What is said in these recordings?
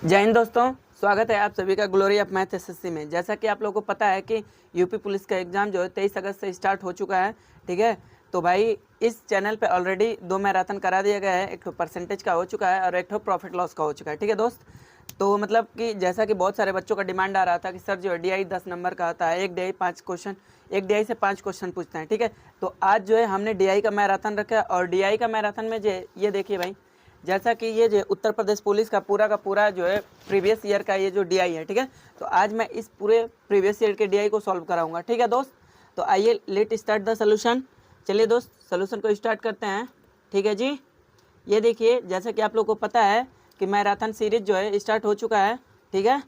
जय हिंद दोस्तों, स्वागत है आप सभी का ग्लोरी ऑफ मैथ एसएससी में। जैसा कि आप लोगों को पता है कि यूपी पुलिस का एग्ज़ाम जो है 23 अगस्त से स्टार्ट हो चुका है। ठीक है, तो भाई इस चैनल पे ऑलरेडी 2 मैराथन करा दिया गया है। एक तो परसेंटेज का हो चुका है और एक तो प्रॉफिट लॉस का हो चुका है। ठीक है दोस्त, तो मतलब कि जैसा कि बहुत सारे बच्चों का डिमांड आ रहा था कि सर जो है डीआई 10 नंबर का आता है, एक डीआई 5 क्वेश्चन, एक डीआई से 5 क्वेश्चन पूछते हैं। ठीक है, तो आज जो है हमने डीआई का मैराथन रखा है और डीआई का मैराथन में जो ये देखिए भाई, जैसा कि ये जो उत्तर प्रदेश पुलिस का पूरा जो है प्रीवियस ईयर का ये जो डीआई है। ठीक है, तो आज मैं इस पूरे प्रीवियस ईयर के डीआई को सॉल्व कराऊंगा। ठीक है दोस्त, तो आइए लेट स्टार्ट द सोल्यूशन। चलिए दोस्त, सोल्यूशन को स्टार्ट करते हैं। ठीक है जी, ये देखिए जैसा कि आप लोग को पता है कि मैराथन सीरीज जो है स्टार्ट हो चुका है। ठीक है,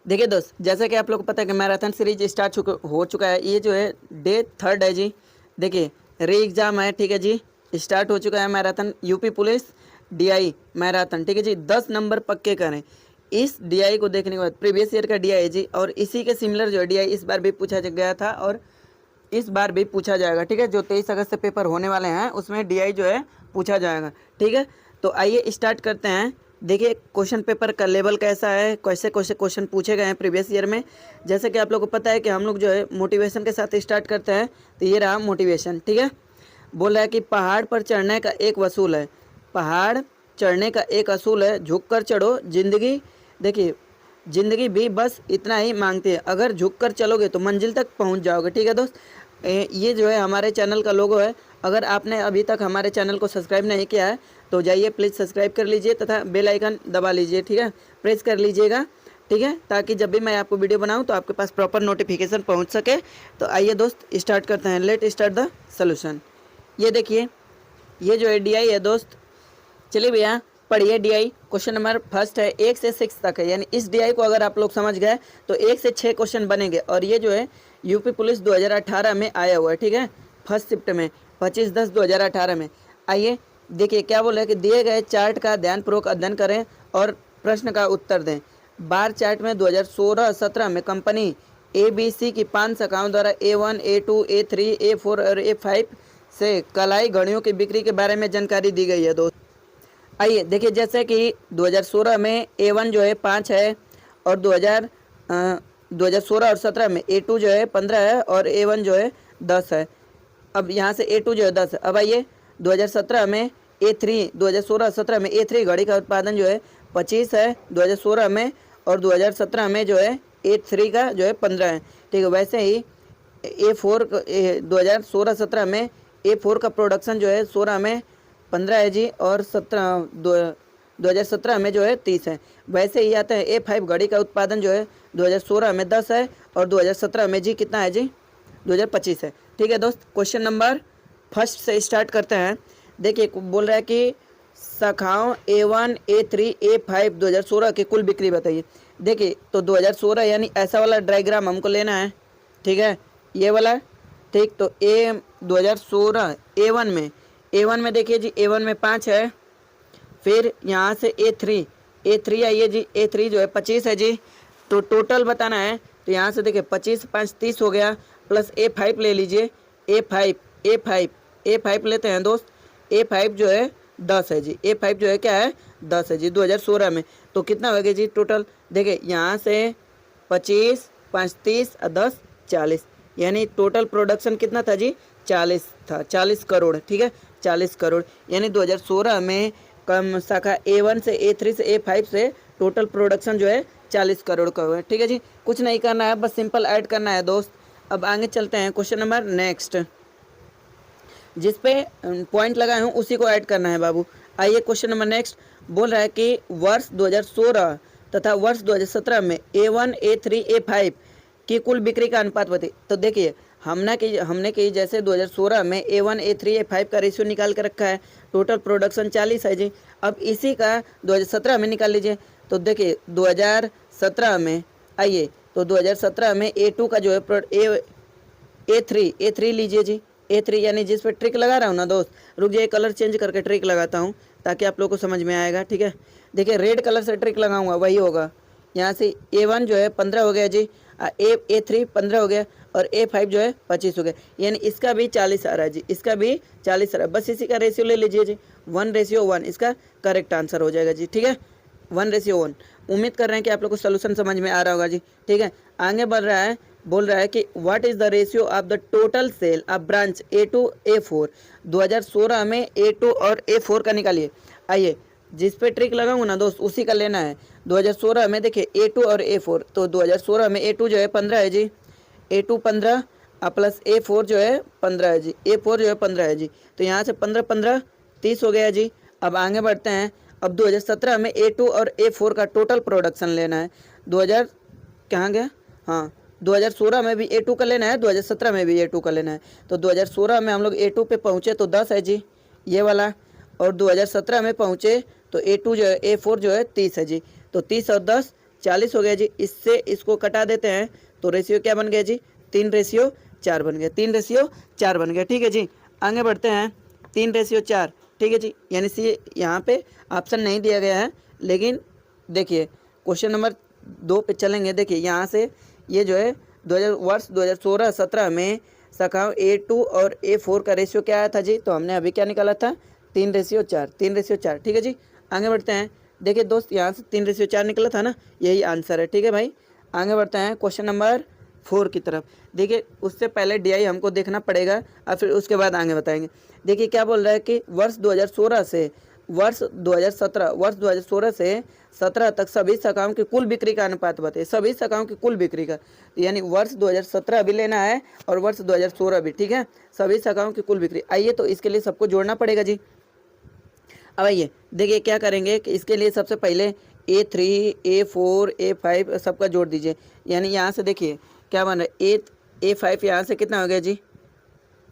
देखिए दोस्त, जैसा कि आप लोग को पता है कि मैराथन सीरीज स्टार्ट हो चुका है। ये जो है डे 3 है जी। देखिए री एग्ज़ाम है। ठीक है जी, स्टार्ट हो चुका है marathon UP police DI marathon. ठीक है जी, 10 नंबर पक्के करें। इस डीआई को देखने के बाद प्रीवियस ईयर का डीआई जी, और इसी के सिमिलर जो डीआई इस बार भी पूछा गया था और इस बार भी पूछा जाएगा। ठीक है, जो 23 अगस्त से पेपर होने वाले हैं उसमें डीआई जो है पूछा जाएगा। ठीक है, तो आइए स्टार्ट करते हैं। देखिए क्वेश्चन पेपर का लेवल कैसा है, कैसे कैसे क्वेश्चन पूछे गए हैं प्रीवियस ईयर में। जैसे कि आप लोग को पता है कि हम लोग जो है मोटिवेशन के साथ स्टार्ट करते हैं, तो ये रहा मोटिवेशन। ठीक है, बोल रहा है कि पहाड़ पर चढ़ने का एक वसूल है, पहाड़ चढ़ने का एक असूल है, झुककर चढ़ो जिंदगी। देखिए ज़िंदगी भी बस इतना ही मांगती है, अगर झुककर चलोगे तो मंजिल तक पहुंच जाओगे। ठीक है दोस्त, ये जो है हमारे चैनल का लोगो है। अगर आपने अभी तक हमारे चैनल को सब्सक्राइब नहीं किया है तो जाइए प्लीज़ सब्सक्राइब कर लीजिए तथा बेल आइकन दबा लीजिए। ठीक है, प्रेस कर लीजिएगा। ठीक है, ताकि जब भी मैं आपको वीडियो बनाऊं तो आपके पास प्रॉपर नोटिफिकेशन पहुंच सके। तो आइए दोस्त स्टार्ट करते हैं, लेट स्टार्ट द सोल्यूशन। ये देखिए, ये जो है डीआई है दोस्त। चलिए भैया पढ़िए डीआई। क्वेश्चन नंबर फर्स्ट है 1 से 6 तक है, यानी इस डीआई को अगर आप लोग समझ गए तो 1 से 6 क्वेश्चन बनेंगे। और ये जो है यूपी पुलिस 2018 में आया हुआ है। ठीक है, फर्स्ट शिफ्ट में 25/10/2018 में। आइए देखिए क्या बोल रहे हैं कि दिए गए चार्ट का ध्यानपूर्वक अध्ययन करें और प्रश्न का उत्तर दें। बार चार्ट में 2016-17 में कंपनी ABC की 5 शाखाओं द्वारा A1, A2, A3, A4 और A5 से कलाई घड़ियों की बिक्री के बारे में जानकारी दी गई है दोस्त। आइए देखिए, जैसे कि 2016 में A1 जो है 5 है और 2016 और 17 में A2 जो है 15 है और A1 जो है 10 है। अब यहाँ से A2 जो है 10 है। अब आइए 2017 में A3, 2016-17 में A3 घड़ी का उत्पादन जो है 25 है 2016 में, और 2017 में जो है A3 का जो है 15 है। ठीक है, वैसे ही A4 2016-17 में A4 का प्रोडक्शन जो है 16 में 15 है जी, और 2017 में जो है 30 है। वैसे ही आता है A5 घड़ी का उत्पादन जो है 2016 में 10 है और 2017 में जी कितना है जी 2025 है। ठीक है दोस्त, क्वेश्चन नंबर फर्स्ट से स्टार्ट करते हैं। देखिए बोल रहा है कि शाखाओं A1, A3, A5 2016 की कुल बिक्री बताइए। देखिए तो 2016 यानी ऐसा वाला डायग्राम हमको लेना है। ठीक है, ये वाला। ठीक, तो 2016 A1 में देखिए जी, A1 में 5 है। फिर यहाँ से A3 आइए जी, A3 जो है 25 है जी। तो टोटल बताना है, तो यहाँ से देखिए 25 5 30 हो गया, प्लस A5 ले लीजिए। A5 लेते हैं दोस्त। A5 जो है 10 है जी, A5 जो है क्या है 10 है जी 2016 में। तो कितना हो गया जी टोटल, देखिए यहाँ से 25 5 30 और 10 40, यानी टोटल प्रोडक्शन कितना था जी 40 था, 40 करोड़। ठीक है, 40 करोड़, यानी 2016 में कम शाखा A1 से A3 से A5 से टोटल प्रोडक्शन जो है 40 करोड़ का हुआ। ठीक है जी, कुछ नहीं करना है, बस सिंपल ऐड करना है दोस्त। अब आगे चलते हैं, क्वेश्चन नंबर नेक्स्ट, जिस पे पॉइंट लगाए हूँ उसी को ऐड करना है बाबू। आइए क्वेश्चन नंबर नेक्स्ट, बोल रहा है कि वर्ष 2016 तथा वर्ष 2017 में A1, A3, A5 की कुल बिक्री का अनुपात बताइए। तो देखिए हमने की जैसे 2016 में A1, A3, A5 का रेशियो निकाल कर रखा है, टोटल प्रोडक्शन 40 है जी। अब इसी का 2017 में निकाल लीजिए। तो देखिए 2017 में, आइए तो 2017 में A2 का जो है A3 लीजिए जी। A3 यानी जिस पे ट्रिक लगा रहा हूँ ना दोस्त, रुक जाइए कलर चेंज करके ट्रिक लगाता हूँ ताकि आप लोगों को समझ में आएगा। ठीक है, देखिए रेड कलर से ट्रिक लगाऊंगा, वही होगा। यहाँ से A1 जो है 15 हो गया जी, A3 15 हो गया और A5 जो है 25 हो गया, यानी इसका भी 40 आ रहा है जी, इसका भी 40 आ रहा है। बस इसी का रेशियो ले लीजिए जी, 1:1 इसका करेक्ट आंसर हो जाएगा जी। ठीक है, 1:1। उम्मीद कर रहे हैं कि आप लोग को सोल्यूशन समझ में आ रहा होगा जी। ठीक है, आगे बढ़ रहा है, बोल रहा है कि what is the ratio of the total sale of branch A2 A4। 2016 में A2 और A4 का निकालिए। आइए जिस पे ट्रिक लगाऊंगा ना दोस्त उसी का लेना है। 2016 में देखिए A2 और A4, तो 2016 में A2 जो है 15 है जी, A2 15 प्लस A4 जो है 15 है जी, A4 जो है 15 है जी। तो यहाँ से 15 15 30 हो गया जी। अब आगे बढ़ते हैं। अब 2017 में A2 और A4 का टोटल प्रोडक्शन लेना है। 2000 कहाँ गया, हाँ 2016 में भी A2 का लेना है, 2017 में भी A2 का लेना है। तो 2016 में हम लोग A2 पे पहुँचे तो 10 है जी ये वाला, और 2017 में पहुँचे तो A2 जो है A4 जो है 30 है जी। तो 30 और 10 40 हो गया जी। इससे इसको कटा देते हैं तो रेशियो क्या बन गया जी, 3:4 बन गया, 3:4 बन गया। ठीक है जी, आगे बढ़ते हैं। 3:4, ठीक है जी, यानी सी यहाँ पे ऑप्शन नहीं दिया गया है, लेकिन देखिए क्वेश्चन नंबर 2 पे चलेंगे। देखिए यहाँ से ये जो है वर्ष 2016-17 में शाखाओं A2 और A4 का रेशियो क्या आया था जी, तो हमने अभी क्या निकाला था 3:4, 3:4। ठीक है जी, आगे बढ़ते हैं। देखिए दोस्त यहाँ से 3:4 निकला था ना, यही आंसर है। ठीक है भाई, आगे बढ़ते हैं क्वेश्चन नंबर 4 की तरफ। देखिए उससे पहले DI हमको देखना पड़ेगा और फिर उसके बाद आगे बताएंगे। देखिए क्या बोल रहा है कि वर्ष 2016 से वर्ष 2017 से 17 तक सभी शाखाओं की कुल बिक्री का अनुपात बताइए, सभी शाखाओं की कुल बिक्री का। तो यानी वर्ष 2017 भी लेना है और वर्ष 2016 भी। ठीक है, सभी शाखाओं की कुल बिक्री। आइए तो इसके लिए सबको जोड़ना पड़ेगा जी। अब आइए देखिए क्या करेंगे कि इसके लिए सबसे पहले A3 A4 A5 सबका जोड़ दीजिए। यानी यहाँ से देखिए क्या बन रहा है, A5 यहाँ से कितना हो गया जी,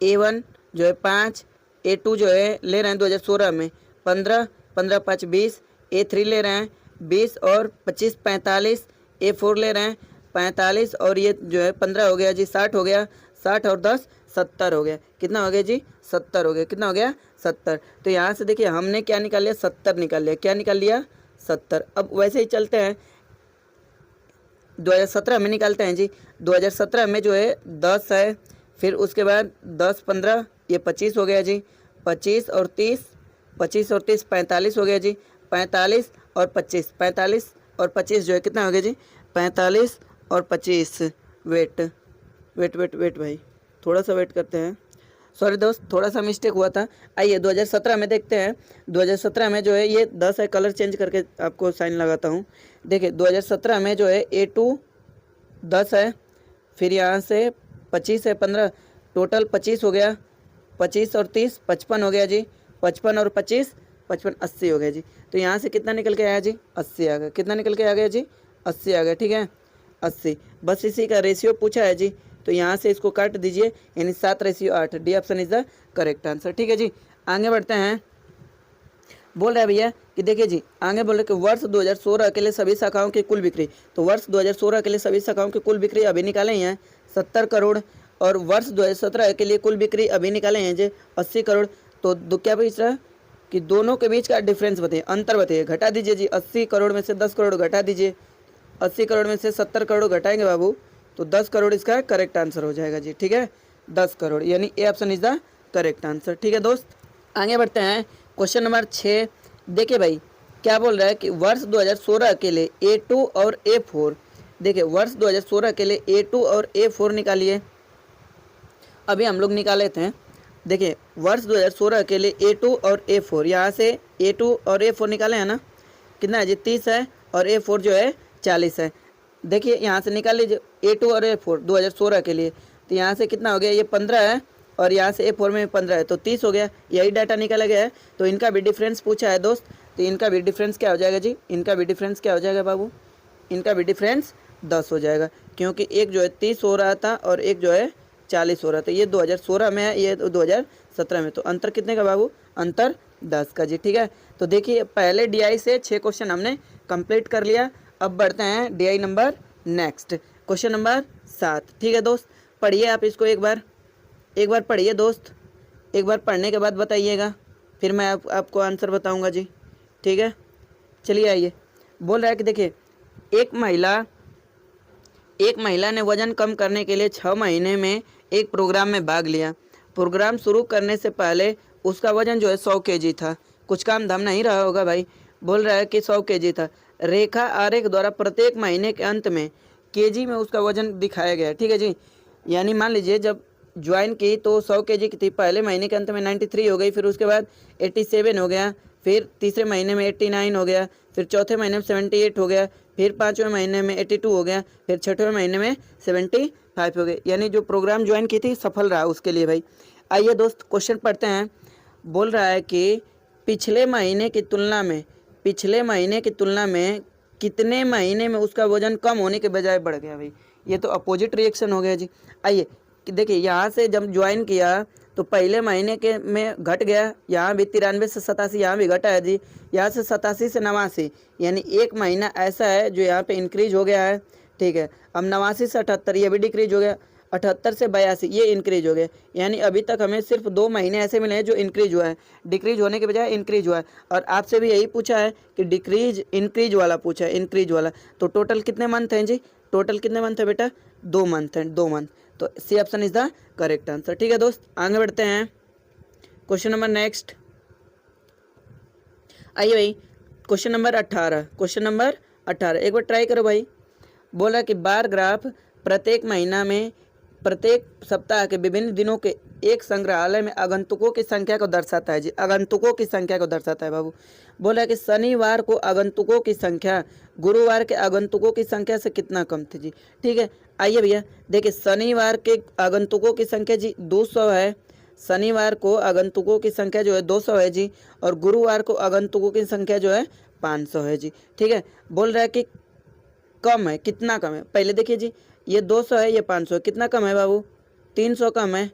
A1 जो है 5, A2 जो है ले रहे हैं 2016 में 15, 15 5 20, A3 ले रहे हैं 20 और 25 45, A4 ले रहे हैं 45 और ये जो है 15 हो गया जी, 60 हो गया, 60 और 10 70 हो गया। कितना हो गया जी, 70 हो गया। कितना हो गया, 70। तो यहाँ से देखिए हमने क्या निकाल लिया, 70 निकाल लिया। क्या निकाल लिया, 70। अब वैसे ही चलते हैं 2017 में निकालते हैं जी। 2017 में जो है 10 है, फिर उसके बाद 10 15 ये 25 हो गया जी, 25 और 30, 25 और 30 45 हो गया जी, 45 और 25, 45 और 25 जो है कितना हो गया जी, 45 और 25। वेट वेट वेट वेट भाई, थोड़ा सा वेट करते हैं। सॉरी दोस्त, थोड़ा सा मिस्टेक हुआ था। आइए 2017 में देखते हैं। 2017 में जो है ये 10 है, कलर चेंज करके आपको साइन लगाता हूँ। देखिए 2017 में जो है A2 10 है, फिर यहाँ से 25 है 15, टोटल 25 हो गया, 25 और 30 55 हो गया जी, 55 और 25 55 80 हो गया जी। तो यहाँ से कितना निकल के आया जी, 80 आ गया। कितना निकल के आ गया जी, 80 आ गया। ठीक है, 80। बस इसी का रेशियो पूछा है जी, तो यहाँ से इसको काट दीजिए, यानी 7:8। D option is the correct answer. ठीक है जी, आगे बढ़ते हैं। बोल रहा है भैया कि देखिए जी, आगे बोल रहे कि वर्ष 2016 के लिए सभी शाखाओं की कुल बिक्री। तो वर्ष 2016 के लिए सभी शाखाओं की कुल बिक्री अभी निकाले हैं 70 करोड़, और वर्ष 2017 के लिए कुल बिक्री अभी निकाले हैं जी 80 करोड़। तो क्या पूछ रहा है कि दोनों के बीच का डिफरेंस बताइए, अंतर बताइए, घटा दीजिए जी। 80 करोड़ में से 10 करोड़ घटा दीजिए, 80 करोड़ में से 70 करोड़ घटाएंगे बाबू, तो 10 करोड़ इसका करेक्ट आंसर हो जाएगा जी। ठीक है, 10 करोड़, यानी A option is the correct answer. ठीक है दोस्त, आगे बढ़ते हैं क्वेश्चन नंबर 6। देखिए भाई क्या बोल रहा है कि वर्ष 2016 के लिए A2 और A4। देखिए वर्ष 2016 के लिए A2 और A4 निकालिए। अभी हम लोग निकाले थे। देखिए वर्ष 2016 के लिए A2 और A4, यहाँ से A2 और A4 निकाले हैं ना, कितना है जी, 30 है, और A4 जो है 40 है। देखिए यहाँ से निकाल लीजिए A2 और A4 2016 के लिए, तो यहाँ से कितना हो गया, ये 15 है, और यहाँ से A4 में 15 है, तो 30 हो गया। यही डाटा निकाला गया है। तो इनका भी डिफरेंस पूछा है दोस्त, तो इनका भी डिफरेंस क्या हो जाएगा जी, इनका भी डिफरेंस क्या हो जाएगा बाबू, इनका भी डिफरेंस 10 हो जाएगा, क्योंकि एक जो है 30 हो रहा था और एक जो है 40 हो रहा था। ये 2016 में है, ये 2017 में, तो अंतर कितने का बाबू, अंतर 10 का जी। ठीक है, तो देखिए पहले DI से 6 क्वेश्चन हमने कंप्लीट कर लिया। अब बढ़ते हैं DI number next, question number 7। ठीक है दोस्त, पढ़िए आप इसको एक बार पढ़िए दोस्त, एक बार पढ़ने के बाद बताइएगा, फिर मैं आपको आंसर बताऊंगा जी। ठीक है, चलिए आइए। बोल रहा है कि देखिए एक महिला ने वजन कम करने के लिए 6 महीने में एक प्रोग्राम में भाग लिया। प्रोग्राम शुरू करने से पहले उसका वजन जो है 100 kg था। कुछ काम धाम नहीं रहा होगा भाई। बोल रहा है कि 100 kg था, रेखा आरेख द्वारा प्रत्येक महीने के अंत में केजी में उसका वजन दिखाया गया है। ठीक है जी, यानी मान लीजिए जब ज्वाइन की तो 100 केजी की थी, पहले महीने के अंत में 93 हो गई, फिर उसके बाद 87 हो गया, फिर तीसरे महीने में 89 हो गया, फिर चौथे महीने में 78 हो गया, फिर पाँचवें महीने में 82 हो गया, फिर छठवें महीने में 75 हो गए। यानी जो प्रोग्राम ज्वाइन की थी सफल रहा उसके लिए भाई। आइए दोस्त क्वेश्चन पढ़ते हैं। बोल रहा है कि पिछले महीने की तुलना में कितने महीने में उसका वजन कम होने के बजाय बढ़ गया भाई। ये तो अपोजिट रिएक्शन हो गया जी। आइए देखिए, यहाँ से जब ज्वाइन किया तो पहले महीने के में घट गया, यहाँ भी 93 से 87, यहाँ भी घटा है जी, यहाँ से 87 से 89, यानी एक महीना ऐसा है जो यहाँ पे इंक्रीज हो गया है। ठीक है, अब 89 से 78 ये भी डिक्रीज हो गया, 78 से 82 ये इंक्रीज हो गया, यानी अभी तक हमें सिर्फ 2 महीने ऐसे मिले हैं जो इंक्रीज हुआ है, डिक्रीज होने के बजाय इंक्रीज हुआ है। और आपसे भी यही पूछा है कि डिक्रीज इंक्रीज वाला पूछा है, इंक्रीज वाला। तो टोटल कितने मंथ हैं जी, टोटल कितने मंथ है बेटा, 2 मंथ हैं, 2 मंथ। तो C option is the correct answer. ठीक है दोस्त, आगे बढ़ते हैं। क्वेश्चन नंबर नेक्स्ट, आइए भाई क्वेश्चन नंबर 18 एक बार ट्राई करो भाई। बोला कि बार ग्राफ प्रत्येक महीना में प्रत्येक सप्ताह के विभिन्न दिनों के एक संग्रहालय में आगंतुकों की संख्या को दर्शाता है जी, आगंतुकों की संख्या को दर्शाता है बाबू। बोला कि शनिवार को आगंतुकों की संख्या गुरुवार के आगंतुकों की संख्या से कितना कम थी जी। ठीक है, आइए भैया देखिए, शनिवार के आगंतुकों की संख्या जी 200 है, शनिवार को आगंतुकों की संख्या जो है 200 है जी, और गुरुवार को आगंतुकों की संख्या जो है 500 है जी। ठीक है, बोल रहा है कि कम है, कितना कम है। पहले देखिए जी, ये 200 है, ये 500 है, कितना कम है बाबू, 300 कम है।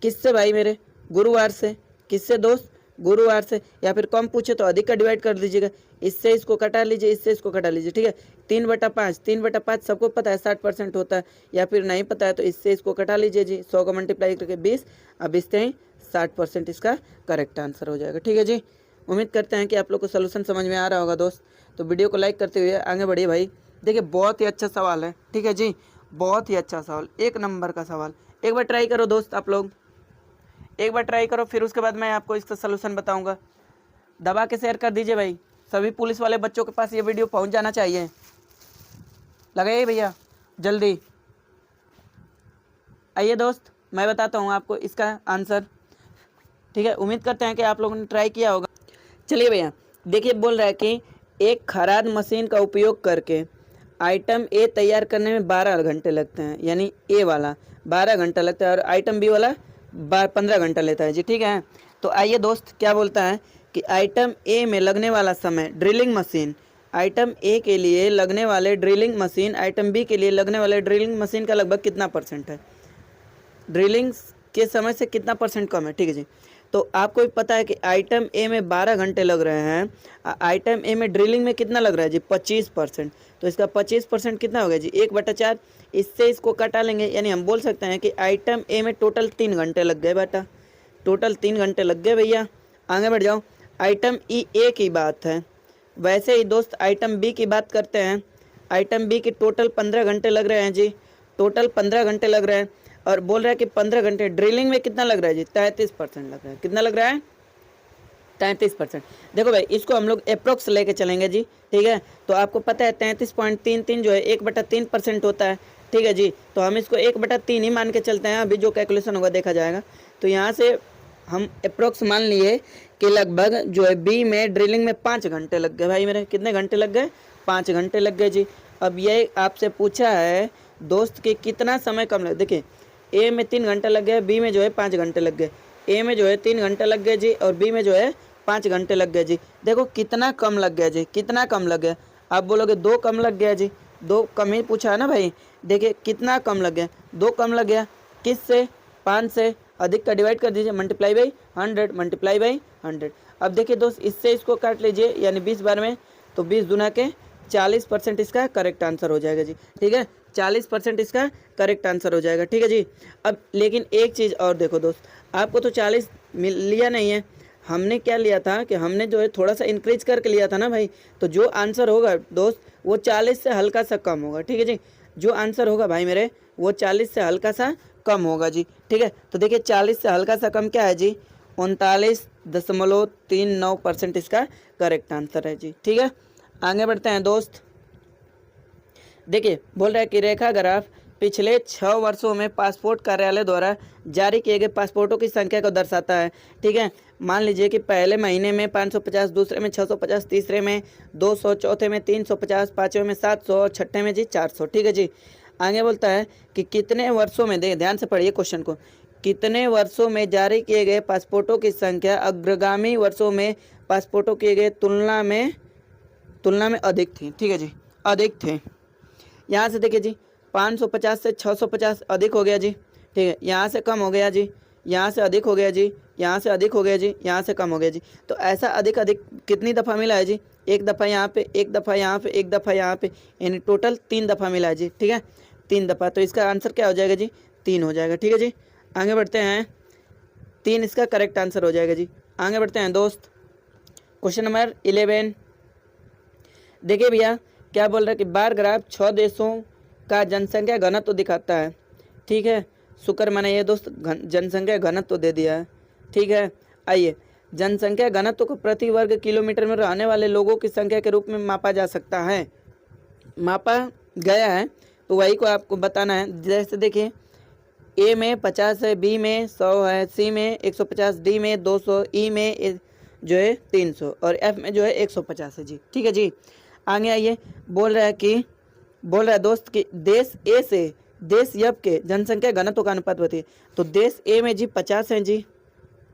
किससे भाई मेरे, गुरुवार से। किससे दोस्त, गुरुवार से। या फिर कम पूछे तो अधिक का डिवाइड कर दीजिएगा, इससे इसको कटा लीजिए, इससे इसको कटा लीजिए। ठीक है, 3/5 सबको पता है 60% होता है, या फिर नहीं पता है तो इससे इसको कटा लीजिए जी, 100 को मल्टीप्लाई करके 20, अब इससे ही 60% इसका करेक्ट आंसर हो जाएगा। ठीक है जी, उम्मीद करते हैं कि आप लोग को सोल्यूशन समझ में आ रहा होगा दोस्त। तो वीडियो को लाइक करते हुए आगे बढ़िए भाई। देखिए बहुत ही अच्छा सवाल है, ठीक है जी, बहुत ही अच्छा सवाल, 1 नंबर का सवाल। एक बार ट्राई करो दोस्त, आप लोग एक बार ट्राई करो, फिर उसके बाद मैं आपको इसका सलूशन बताऊंगा। दबा के शेयर कर दीजिए भाई, सभी पुलिस वाले बच्चों के पास ये वीडियो पहुंच जाना चाहिए। लगाइए भैया जल्दी। आइए दोस्त, मैं बताता हूँ आपको इसका आंसर। ठीक है, उम्मीद करते हैं कि आप लोगों ने ट्राई किया होगा। चलिए भैया देखिए, बोल रहा है कि एक खराद मशीन का उपयोग करके आइटम ए तैयार करने में 12 घंटे लगते हैं, यानी ए वाला 12 घंटा लगता है और आइटम बी वाला 15 घंटा लेता है जी। ठीक है, तो आइए दोस्त क्या बोलता है कि आइटम ए में लगने वाला समय ड्रिलिंग मशीन, आइटम ए के लिए लगने वाले ड्रिलिंग मशीन आइटम बी के लिए लगने वाले ड्रिलिंग मशीन का लगभग कितना % है, ड्रिलिंग के समय से कितना % कम है। ठीक है जी, तो आपको भी पता है कि आइटम ए में 12 घंटे लग रहे हैं, आइटम ए में ड्रिलिंग में कितना लग रहा है जी 25%, तो इसका 25% कितना हो गया जी 1/4, इससे इसको कटा लेंगे, यानी हम बोल सकते हैं कि आइटम ए में टोटल 3 घंटे लग गए बेटा, टोटल 3 घंटे लग गए भैया। आगे बढ़ जाओ, आइटम ई ए की बात है, वैसे ही दोस्त आइटम बी की बात करते हैं। आइटम बी की टोटल 15 घंटे लग रहे हैं जी, टोटल 15 घंटे लग रहे हैं, और बोल रहा है कि 15 घंटे ड्रिलिंग में कितना लग रहा है जी 33% लग रहा है। कितना लग रहा है 33%। देखो भाई इसको हम लोग अप्रोक्स लेके चलेंगे जी। ठीक है, तो आपको पता है 33.33 जो है 1/3% होता है। ठीक है जी, तो हम इसको 1/3 ही मान के चलते हैं, अभी जो कैलकुलेशन होगा देखा जाएगा। तो यहाँ से हम अप्रोक्स मान लिए कि लगभग जो है बी में ड्रिलिंग में 5 घंटे लग गए भाई मेरे। कितने घंटे लग गए, 5 घंटे लग गए जी। अब ये आपसे पूछा है दोस्त कि कितना समय कम लगे। देखिए ए में 3 घंटे लग गए, बी में जो है 5 घंटे लग गए, ए में जो है 3 घंटे लग गए जी, और बी में जो है 5 घंटे लग गए जी। देखो कितना कम लग गया जी, कितना कम लग गया। आप बोलोगे 2 कम लग गया जी, 2 कम ही पूछा है ना भाई। देखिए कितना कम लग गया, 2 कम लग गया। किससे, 5 से। अधिक का डिवाइड कर दीजिए, मल्टीप्लाई बाई 100, मल्टीप्लाई बाई 100। अब देखिए दोस्त इससे इसको काट लीजिए, यानी 20 बार में, तो 20 दूना के 40% इसका करेक्ट आंसर हो जाएगा जी। ठीक है, 40% इसका करेक्ट आंसर हो जाएगा। ठीक है जी। अब लेकिन एक चीज़ और देखो दोस्त, आपको तो 40 लिया नहीं है, हमने क्या लिया था कि हमने जो है थोड़ा सा इंक्रीज करके लिया था ना भाई, तो जो आंसर होगा दोस्त वो 40 से हल्का सा कम होगा। ठीक है जी, जो आंसर होगा भाई मेरे वो 40 से हल्का सा कम होगा जी। ठीक है, तो देखिए 40 से हल्का सा कम क्या है जी, 39.39% इसका करेक्ट आंसर है जी। ठीक है, आगे बढ़ते हैं दोस्त। देखिए बोल रहा है कि रेखा ग्राफ पिछले 6 वर्षों में पासपोर्ट कार्यालय द्वारा जारी किए गए पासपोर्टों की संख्या को दर्शाता है। ठीक है, मान लीजिए कि पहले महीने में 550, दूसरे में 650, तीसरे में 200, चौथे में 350, पाँचवें में 700 और छठे में जी 400। ठीक है जी। आगे बोलता है कि कितने वर्षों में, दे ध्यान से पढ़िए क्वेश्चन को, कितने वर्षों में जारी किए गए पासपोर्टों की संख्या अग्रगामी वर्षों में पासपोर्टों किए गए तुलना में अधिक थी। ठीक है जी, अधिक थे। यहाँ से देखिए जी 550 से 650 अधिक हो गया जी। ठीक है, यहाँ से कम हो गया जी, यहाँ से अधिक हो गया जी, यहाँ से अधिक हो गया जी, यहाँ से कम हो गया जी। तो ऐसा अधिक अधिक कितनी दफ़ा मिला है जी? एक दफ़ा यहाँ पे, एक दफ़ा यहाँ पे, एक दफ़ा यहाँ पे, यानी टोटल 3 दफ़ा मिला है जी। ठीक है, 3 दफ़ा। तो इसका आंसर क्या हो जाएगा जी? 3 हो जाएगा। ठीक है जी, आगे बढ़ते हैं। 3 इसका करेक्ट आंसर हो जाएगा जी। आगे बढ़ते हैं दोस्त। Question number 11। देखिए भैया क्या बोल रहा है कि बार ग्राफ 6 देशों का जनसंख्या घनत्व दिखाता है। ठीक है, शुक्र मैंने ये दोस्त जनसंख्या घनत्व दे दिया है। ठीक है, आइए, जनसंख्या घनत्व को प्रति वर्ग किलोमीटर में रहने वाले लोगों की संख्या के रूप में मापा जा सकता है, मापा गया है। तो वही को आपको बताना है। जैसे देखिए ए में 50 है, बी में 100 है, सी में 150, डी में 200, ई में जो है 300 और एफ में जो है 150 है जी। ठीक है जी, आगे आइए। बोल रहा है दोस्त कि देश ए से देश एफ के जनसंख्या घनत्व का अनुपात बताइए। तो देश ए में जी 50 हैं जी,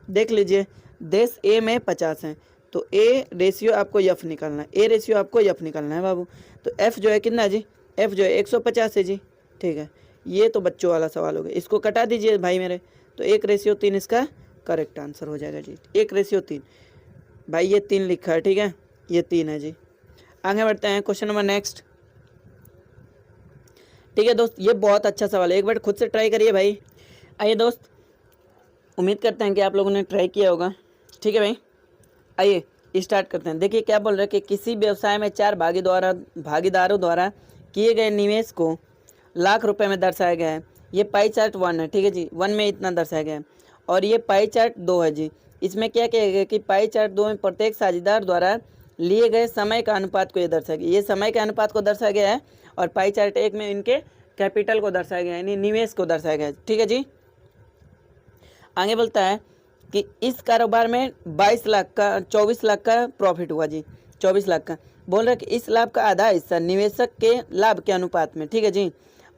देख लीजिए देश ए में 50 हैं, तो ए रेशियो आपको एफ निकालना है, ए रेशियो आपको एफ निकालना है बाबू। तो एफ जो है कितना है जी? एफ जो है 150 है जी। ठीक है, ये तो बच्चों वाला सवाल हो गया, इसको कटा दीजिए भाई मेरे। तो 1:3 इसका करेक्ट आंसर हो जाएगा जी। 1:3 भाई, ये 3 लिखा है। ठीक है, ये 3 है जी। आगे बढ़ते हैं क्वेश्चन नंबर नेक्स्ट। ठीक है दोस्त, ये बहुत अच्छा सवाल है, एक बार खुद से ट्राई करिए भाई। आइए दोस्त, उम्मीद करते हैं कि आप लोगों ने ट्राई किया होगा। ठीक है भाई, आइए स्टार्ट करते हैं। देखिए क्या बोल रहे हैं कि किसी व्यवसाय में 4 भागीदारों द्वारा किए गए निवेश को लाख रुपए में दर्शाया गया है। ये पाई चार्ट 1 है। ठीक है जी, 1 में इतना दर्शाया गया है और ये पाई चार्ट 2 है जी। इसमें क्या किया गया कि पाई चार्ट 2 में प्रत्येक साझेदार द्वारा लिए गए समय का अनुपात को ये दर्शाया गया, ये समय के अनुपात को दर्शाया गया है। और पाई चार्ट 1 में इनके कैपिटल को दर्शाया गया है, यानी निवेश को दर्शाया गया है। ठीक है जी, आगे बोलता है कि इस कारोबार में 24 लाख का प्रॉफिट हुआ जी, 24 लाख का। बोल रहा है कि इस लाभ का आधा हिस्सा निवेशक के लाभ के अनुपात में, ठीक है जी,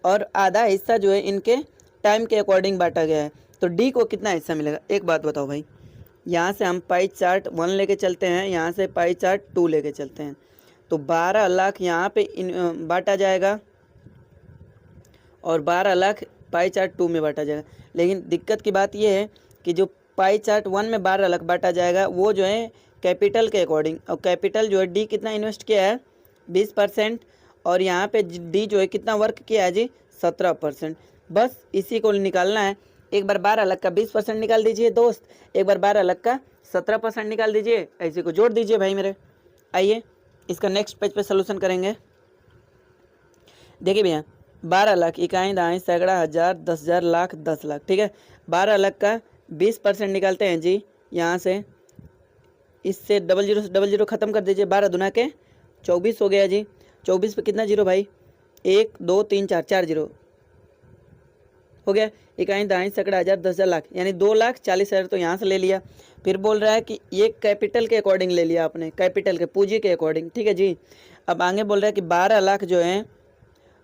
और आधा हिस्सा जो है इनके टाइम के अकॉर्डिंग बांटा गया है। तो डी को कितना हिस्सा मिलेगा? एक बात बताओ भाई, यहाँ से हम पाई चार्ट 1 लेके चलते हैं, यहाँ से पाई चार्ट 2 लेके चलते हैं, तो 12 लाख यहाँ पे बांटा जाएगा और 12 लाख पाई चार्ट 2 में बांटा जाएगा। लेकिन दिक्कत की बात यह है कि जो पाई चार्ट 1 में 12 लाख बांटा जाएगा वो जो है कैपिटल के अकॉर्डिंग, और कैपिटल जो है डी कितना इन्वेस्ट किया है? 20%, और यहाँ पे डी जो है कितना वर्क किया है जी? 17%। बस इसी को निकालना है। एक बार 12 लाख का 20% निकाल दीजिए दोस्त, एक बार 12 लाख का 17% निकाल दीजिए, ऐसे को जोड़ दीजिए भाई मेरे। आइए इसका नेक्स्ट पेज पे सोल्यूशन करेंगे। देखिए भैया 12 लाख इकाई दहाई सैकड़ा हज़ार 10,000 लाख 10 लाख, ठीक है। 12 लाख का 20% निकालते हैं जी, यहाँ से इससे 00 ख़त्म कर दीजिए, 12 दुना के 24 हो गया जी। 24 पे कितना जीरो भाई? 1 2 3 4 4 जीरो हो गया। इकाई दहाई सैकड़ा हज़ार 10,000 लाख, यानी 2,40,000 तो यहाँ से ले लिया। फिर बोल रहा है कि ये कैपिटल के अकॉर्डिंग ले लिया आपने, कैपिटल के पूंजी के अकॉर्डिंग, ठीक है जी। अब आगे बोल रहा है कि 12 लाख जो है,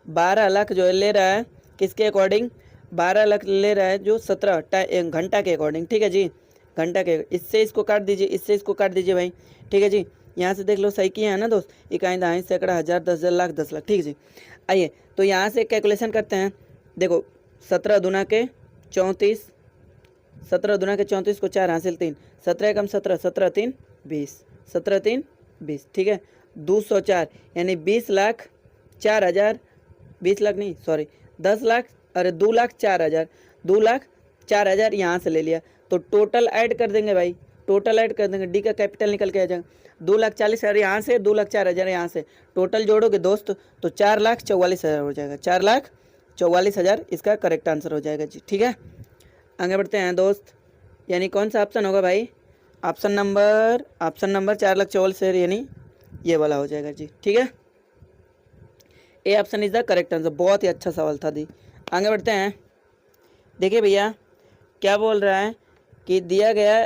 12 लाख जो है ले रहा है किसके अकॉर्डिंग? 12 लाख ले रहा है जो 17 घंटा के अकॉर्डिंग, ठीक है जी, घंटा के। इससे इसको काट दीजिए, इससे इसको काट दीजिए भाई, ठीक है जी। यहाँ से देख लो सही किया है ना दोस्त, इकाई दहाई सैकड़ा हज़ार 10,000 लाख 10 लाख, ठीक है जी। आइए तो यहाँ से कैलकुलेशन करते हैं। देखो 17 दुना के 34, 17 दुना के 34 को 4 हासिल 3, 17 कम 17, 17 3 20, 17 3 20, ठीक है। 204 यानी 20 लाख 4 हज़ार, 20 लाख नहीं सॉरी 10 लाख, अरे 2,04,000, 2,04,000 यहाँ से ले लिया। तो टोटल ऐड कर देंगे भाई, टोटल ऐड कर देंगे, डी का कैपिटल निकल के आ जाएगा। 2,40,000 यहाँ से, 2,04,000 यहाँ से, टोटल जोड़ोगे दोस्त तो 4,44,000 हो जाएगा, 4,44,000 इसका करेक्ट आंसर हो जाएगा जी, ठीक है। आगे बढ़ते हैं दोस्त, यानी कौन सा ऑप्शन होगा भाई? ऑप्शन नंबर 4,44,000 यानी ये वाला हो जाएगा जी। ठीक है, A option is the correct answer. बहुत ही अच्छा सवाल था दी। आगे बढ़ते हैं। देखिए भैया क्या बोल रहा है कि दिया गया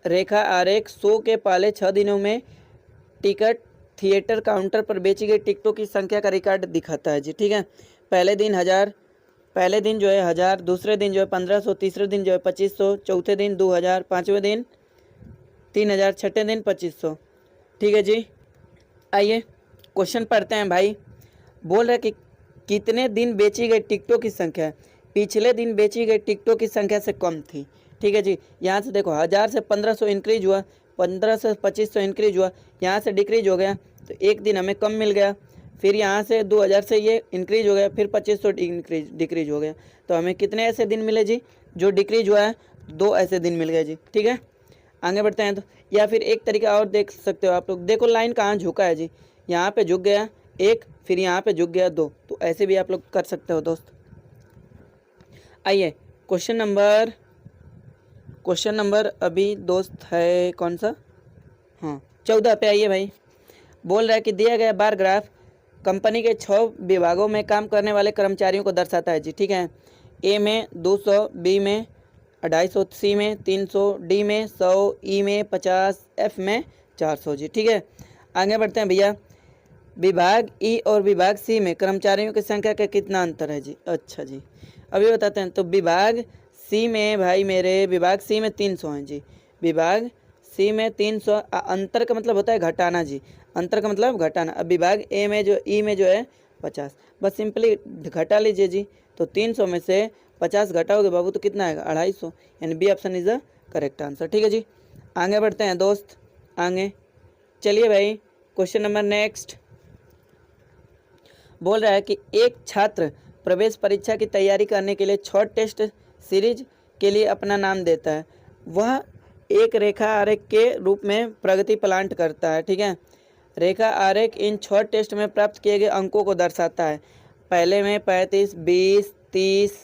रेखा आरेख शो के पहले 6 दिनों में टिकट थिएटर काउंटर पर बेची गई टिकटों की संख्या का रिकॉर्ड दिखाता है जी। ठीक है, पहले दिन 1000, पहले दिन जो है 1000, दूसरे दिन जो है 1500, तीसरे दिन जो है 2500, चौथे दिन 2000, पाँचवें दिन 3000, छठे दिन 2500। ठीक है जी, आइए क्वेश्चन पढ़ते हैं भाई। बोल रहा है कि कितने दिन बेची गई टिकटों की संख्या पिछले दिन बेची गई टिकटों की संख्या से कम थी। ठीक है जी, यहाँ से देखो 1000 से 1500 इंक्रीज हुआ, 1500 से 2500 इंक्रीज हुआ, यहाँ से डिक्रीज हो गया तो एक दिन हमें कम मिल गया। फिर यहाँ से 2000 से ये इंक्रीज हो गया, फिर 2500 डिक्रीज हो गया, तो हमें कितने ऐसे दिन मिले जी जो डिक्रीज हुआ है? 2 ऐसे दिन मिल गए जी। ठीक है, आगे बढ़ते हैं। तो या फिर एक तरीका और देख सकते हो आप लोग, देखो लाइन कहाँ झुका है जी, यहाँ पे झुक गया 1, फिर यहाँ पे झुक गया 2, तो ऐसे भी आप लोग कर सकते हो दोस्त। आइए क्वेश्चन नंबर अभी दोस्त है कौन सा, हाँ 14 पे आइए भाई। बोल रहा है कि दिया गया बार ग्राफ कंपनी के 6 विभागों में काम करने वाले कर्मचारियों को दर्शाता है जी। ठीक है, ए में 200, बी में 250, सी में 300, डी में 100, ई में 50, एफ में 400 जी। ठीक है, आगे बढ़ते हैं भैया। विभाग ई और विभाग सी में कर्मचारियों की संख्या का कितना अंतर है जी? अच्छा जी, अभी बताते हैं। तो विभाग सी में भाई मेरे, विभाग सी में 300 हैं जी, विभाग सी में 300। अंतर का मतलब होता है घटाना जी, अंतर का मतलब घटाना। अब विभाग ए में जो ई में जो है 50, बस सिंपली घटा लीजिए जी। तो 300 में से 50 घटाओगे बाबू तो कितना आएगा? 250, यानी B option is the correct answer. ठीक है जी, आगे बढ़ते हैं दोस्त, आगे चलिए भाई। क्वेश्चन नंबर नेक्स्ट बोल रहा है कि एक छात्र प्रवेश परीक्षा की तैयारी करने के लिए 6 टेस्ट सीरीज के लिए अपना नाम देता है। वह एक रेखा आरेख के रूप में प्रगति प्लांट करता है। ठीक है, रेखा आरेख इन 6 टेस्ट में प्राप्त किए गए अंकों को दर्शाता है। पहले में 35, 20, 30,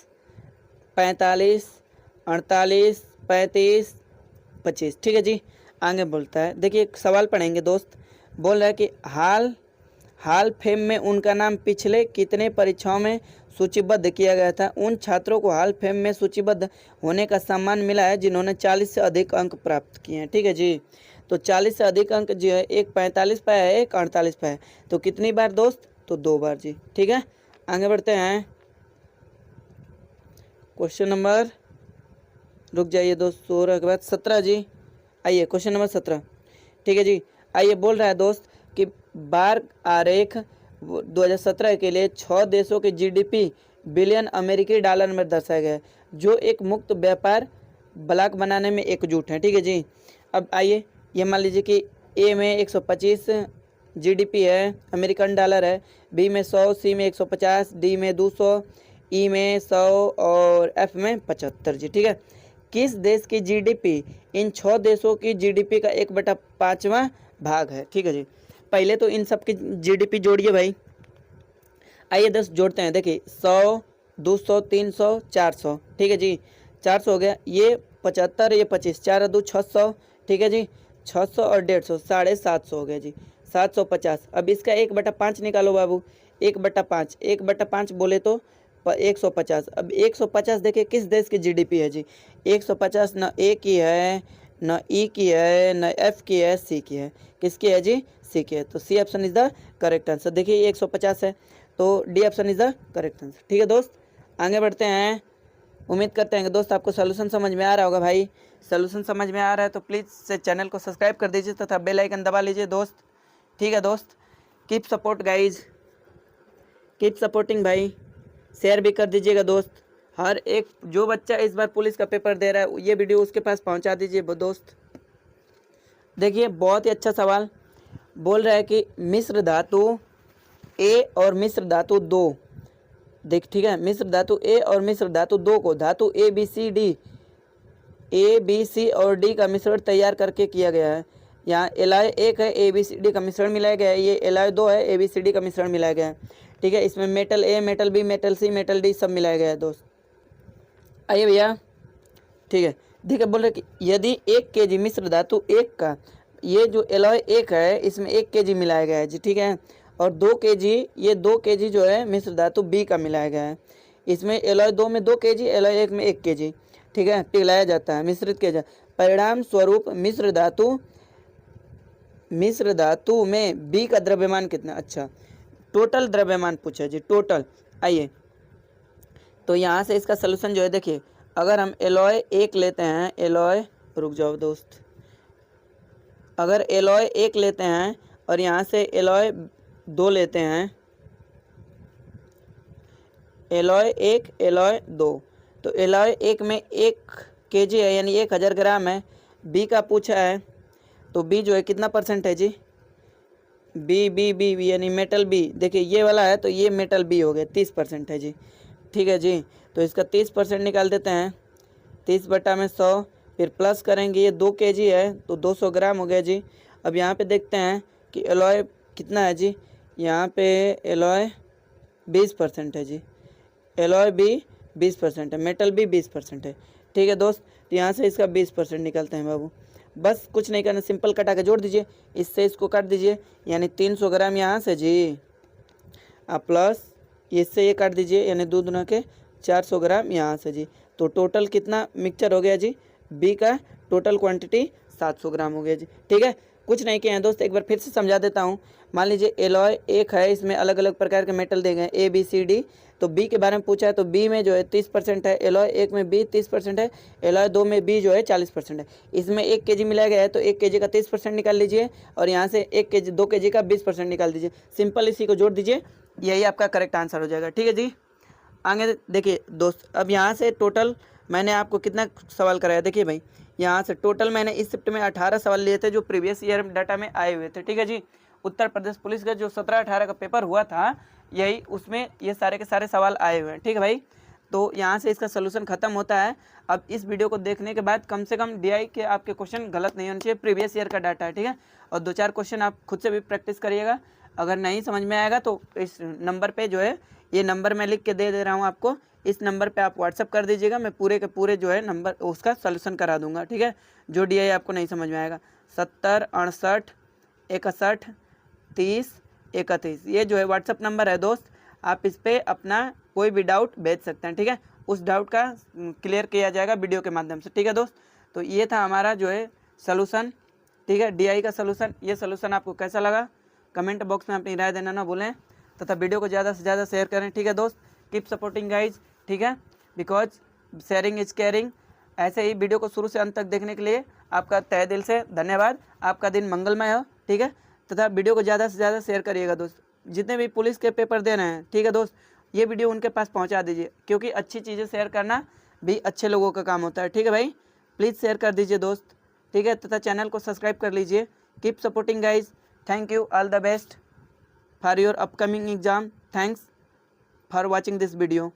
45, 48, 35, 25। ठीक है जी, आगे बोलता है, देखिए एक सवाल पढ़ेंगे दोस्त। बोल रहा है कि हाल फेम में उनका नाम पिछले कितने परीक्षाओं में सूचीबद्ध किया गया था? उन छात्रों को हाल फेम में सूचीबद्ध होने का सम्मान मिला है जिन्होंने 40 से अधिक अंक प्राप्त किए हैं। ठीक है जी, तो 40 से अधिक अंक जो है, एक 45 पाया है, एक 48 पाया है, तो कितनी बार दोस्त? तो 2 बार जी। ठीक है, आगे बढ़ते हैं। क्वेश्चन नंबर, रुक जाइए दोस्त, 16 के बाद 17 जी। आइए क्वेश्चन नंबर 17। ठीक है जी, आइए बोल रहा है दोस्त कि बार आरेख 2017 के लिए 6 देशों के जीडीपी बिलियन अमेरिकी डॉलर में दर्शाया गया है, जो एक मुक्त व्यापार ब्लॉक बनाने में एकजुट हैं। ठीक है जी, अब आइए ये मान लीजिए कि ए में 125 जीडीपी है, अमेरिकन डॉलर है, बी में 100, सी में 150, डी में 200, ई में 100 और एफ में 75 जी। ठीक है, किस देश की जीडीपी इन 6 देशों की जीडीपी का 1/5वां भाग है? ठीक है जी, पहले तो इन सब की जीडीपी जोड़िए भाई। आइए दोस्त जोड़ते हैं। देखिए 100, 200, 300, 400। ठीक है जी, 400 हो गया, ये 75, ये 25, 4 2 600। ठीक है जी, 600 और 150, 750 हो गया जी, 750। अब इसका 1/5 निकालो बाबू, 1/5, 1/5 बोले तो 150। अब 150 देखिए किस देश की जीडीपी है जी? 150 न ए की है, न ई की है, न एफ की है, सी की है। किसकी है जी? सी की है। तो C option is the correct answer. देखिए ये 150 है, तो D option is the correct answer. ठीक है दोस्त, आगे बढ़ते हैं। उम्मीद करते हैं कि दोस्त आपको सोल्यूशन समझ में आ रहा होगा। भाई सोल्यूशन समझ में आ रहा है तो प्लीज़ से चैनल को सब्सक्राइब कर दीजिए तथा बेल आइकन दबा लीजिए दोस्त। ठीक है दोस्त, keep support guys, keep supporting भाई, शेयर भी कर दीजिएगा दोस्त। हर एक जो बच्चा इस बार पुलिस का पेपर दे रहा है ये वीडियो उसके पास पहुंचा दीजिए दोस्त। देखिए बहुत ही अच्छा सवाल बोल रहा है कि मिश्र धातु ए और मिश्र धातु 2, देख ठीक है, मिश्र धातु ए और मिश्र धातु 2 को धातु ए बी सी और डी का मिश्रण तैयार करके किया गया है। यहाँ एलॉय 1 है, ए बी सी डी का मिश्रण मिलाया गया है, ये एलॉय 2 है, ए बी सी डी का मिश्रण मिलाया गया है। ठीक है, इसमें मेटल ए, मेटल बी, मेटल सी, मेटल डी सब मिलाया गया है दोस्त। आइए भैया, ठीक है, देखिए बोल रहे कि यदि 1 kg मिश्र धातु 1 का, ये जो एलॉय 1 है इसमें 1 kg मिलाया गया है जी, ठीक है। और 2 kg, ये 2 kg जो है मिश्र धातु बी का मिलाया गया है। इसमें एलॉय 2 में 2 kg, एलॉय 1 में 1 kg, ठीक है, पिघलाया जाता है, मिश्रित किया जाता है। परिणाम स्वरूप मिश्र धातु में बी का द्रव्यमान कितना, अच्छा टोटल द्रव्यमान पूछा जी, टोटल। आइए तो यहाँ से इसका सलूशन जो है देखिए, अगर हम एलॉय 1 लेते हैं, एलॉय, रुक जाओ दोस्त, अगर एलॉय 1 लेते हैं और यहाँ से एलॉय 2 लेते हैं, एलॉय 1 एलॉय 2, तो एलॉय 1 में 1 kg है यानी 1000 ग्राम है। बी का पूछा है तो बी जो है कितना परसेंट है जी, बी यानी मेटल बी, देखिए ये वाला है तो ये मेटल बी हो गया, 30% है जी, ठीक है जी। तो इसका 30% निकाल देते हैं, 30/100, फिर प्लस करेंगे, ये 2 kg है तो 200 ग्राम हो गया जी। अब यहाँ पे देखते हैं कि एलॉय कितना है जी, यहाँ पे एलॉय 20% है जी, एलॉय बी 20% है, मेटल बी 20% है, ठीक है दोस्त। तो यहाँ से इसका 20% निकलते हैं बाबू, बस कुछ नहीं करना, सिंपल कटा के जोड़ दीजिए, इससे इसको काट दीजिए, यानी 300 ग्राम यहाँ से जी, प्लस इससे ये काट दीजिए, यानी 2 दूना के 400 ग्राम यहाँ से जी। तो टोटल कितना मिक्सचर हो गया जी, बी का टोटल क्वांटिटी 700 ग्राम हो गया जी, ठीक है। कुछ नहीं किए हैं दोस्त, एक बार फिर से समझा देता हूँ। मान लीजिए एलॉय 1 है, इसमें अलग अलग प्रकार के मेटल दे गए ए बी सी डी, तो बी के बारे में पूछा है तो बी में जो है 30% है, एलॉय 1 में बी 30% है, एलॉय 2 में बी जो है 40% है। इसमें 1 kg मिलाया गया है तो 1 kg का 30% निकाल लीजिए और यहाँ से 2 kg का 20% निकाल दीजिए, सिंपल इसी को जोड़ दीजिए, यही आपका करेक्ट आंसर हो जाएगा, ठीक है जी। आगे देखिए दोस्त, अब यहाँ से टोटल मैंने आपको कितना सवाल कराया, देखिए भाई यहाँ से टोटल मैंने इस शिफ्ट में 18 सवाल लिए थे जो प्रीवियस ईयर डाटा में आए हुए थे, ठीक है जी। उत्तर प्रदेश पुलिस का जो 17-18 का पेपर हुआ था, यही उसमें ये सारे के सारे सवाल आए हुए हैं, ठीक है भाई। तो यहाँ से इसका सोल्यूशन खत्म होता है। अब इस वीडियो को देखने के बाद कम से कम डीआई के आपके क्वेश्चन गलत नहीं होने चाहिए, प्रीवियस ईयर का डाटा है, ठीक है। और 2-4 क्वेश्चन आप खुद से भी प्रैक्टिस करिएगा, अगर नहीं समझ में आएगा तो इस नंबर पे जो है, ये नंबर मैं लिख के दे रहा हूँ आपको, इस नंबर पे आप व्हाट्सअप कर दीजिएगा, मैं पूरे के पूरे जो है नंबर उसका सलूशन करा दूंगा, ठीक है। जो डीआई आपको नहीं समझ में आएगा, 70 68 61 30 31, ये जो है व्हाट्सअप नंबर है दोस्त, आप इस पर अपना कोई भी डाउट भेज सकते हैं, ठीक है। उस डाउट का क्लियर किया जाएगा वीडियो के माध्यम से, ठीक है दोस्त। तो ये था हमारा जो है सलूशन, ठीक है, डीआई का सलूशन। ये सलूशन आपको कैसा लगा कमेंट बॉक्स में अपनी राय देना ना भूलें, तथा वीडियो को ज़्यादा से ज़्यादा शेयर करें, ठीक है दोस्त। कीप सपोर्टिंग गाइज, ठीक है, बिकॉज शेयरिंग इज केयरिंग। ऐसे ही वीडियो को शुरू से अंत तक देखने के लिए आपका तहे दिल से धन्यवाद। आपका दिन मंगलमय हो, ठीक है, तथा वीडियो को ज़्यादा से ज़्यादा शेयर करिएगा दोस्त। जितने भी पुलिस के पेपर दे रहे हैं, ठीक है दोस्त, ये वीडियो उनके पास पहुंचा दीजिए, क्योंकि अच्छी चीज़ें शेयर करना भी अच्छे लोगों का काम होता है, ठीक है भाई। प्लीज़ शेयर कर दीजिए दोस्त, ठीक है, तथा चैनल को सब्सक्राइब कर लीजिए। Keep supporting guys, thank you, all the best for your upcoming exam, thanks for watching this video.